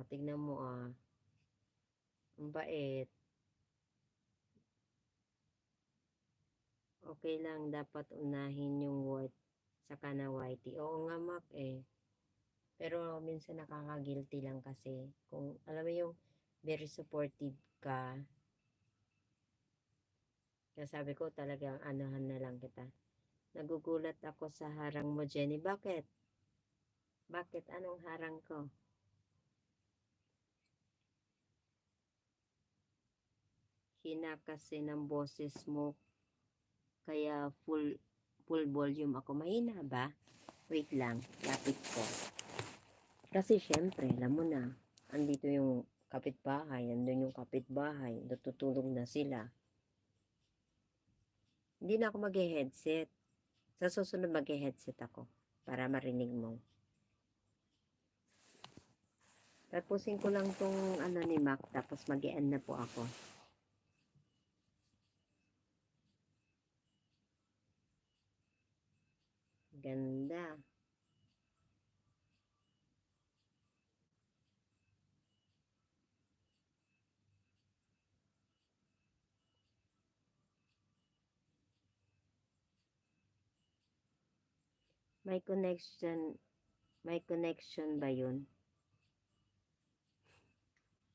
Tignan mo ang bait. Okay lang, dapat unahin yung worth saka na YT. Oo nga, Mac Pero minsan nakaka-guilty lang kasi. Kung alam mo yung very supportive ka, kaya sabi ko talagang anuhan na lang kita. Nagugulat ako sa harang mo, Jenny. Bakit? Bakit? Anong harang ko? Hina kasi ng boses mo, kaya full volume ako. Mahina ba? Wait lang, lapit ko. Kasi syempre, alam mo na, andito yung kapitbahay, andun yung kapitbahay, natutulog na sila. Hindi na ako mag-headset. Sa susunod mag-headset ako para marinig mo. Tapusin ko lang tong ano ni Mac, tapos mag-e-end na po ako. Ganda. May connection ba yun?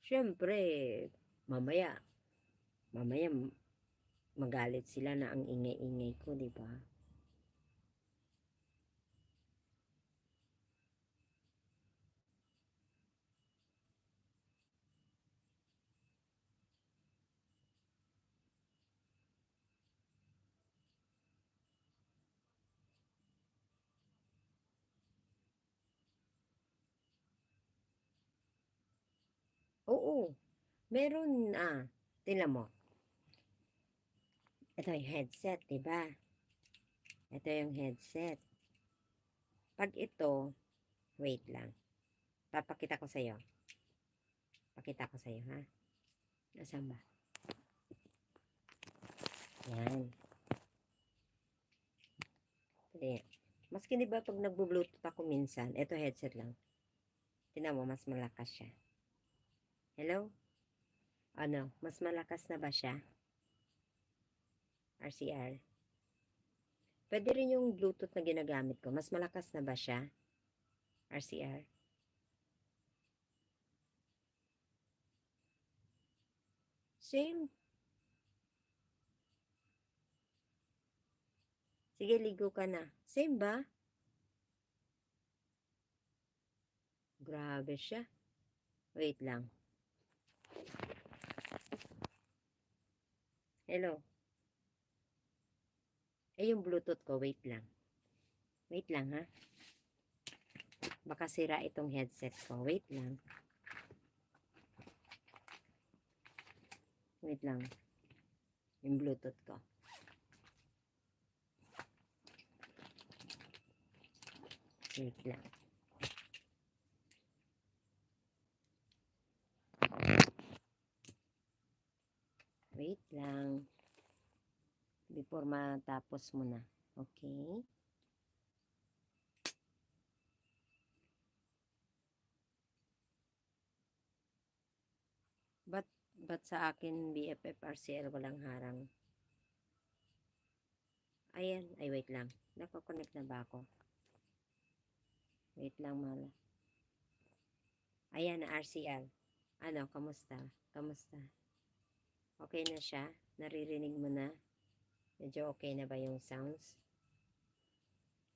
Siyempre, mamaya, mamaya magalit sila na ang ingay-ingay ko, di ba? Oo, meron tingnan mo. Ito yung headset, di ba? Ito yung headset. Pag ito, wait lang. Papakita ko sa'yo. Pakita ko sa'yo, ha? Nasaan ba? Yan. Ayan. Maski di ba pag nagbo-bluetooth ako minsan, ito headset lang. Tingnan mo, mas malakas siya. Hello? Ano, mas malakas na ba siya? RCR. Pwede rin yung bluetooth na ginagamit ko. Mas malakas na ba siya? RCR. Same. Sige, ligo ka na. Same ba? Grabe siya. Wait lang. Hello. Yung bluetooth ko, wait lang. Wait lang, ha? Baka sira itong headset ko. Wait lang. Wait lang. Yung bluetooth ko. Wait lang. Wait lang. Before matapos mo na. Okay? Ba't sa akin BFF RCL walang harang? Ayan. Ay, wait lang. Nako-connect na ba ako? Wait lang, mahal. Ayan, RCL. Ano, kamusta? Kamusta? Okay na siya? Naririnig mo na? Medyo okay na ba yung sounds?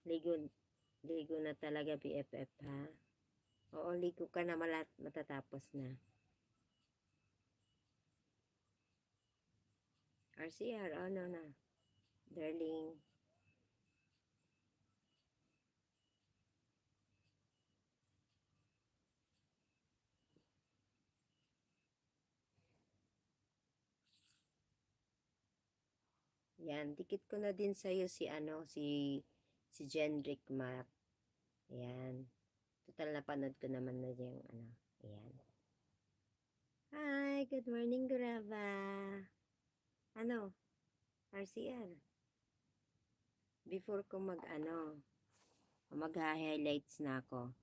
Ligo, ligo na talaga BFF, ha? Oo, ligo ka na, matatapos na. RCR, ano na? Darling. Yan, dikit ko na din sa'yo si Jendrick Mac. Yan. Total napanood ko naman na yung Ayan. Hi, good morning, Grava. Ano? RCR. Before ko mag-highlights na ako.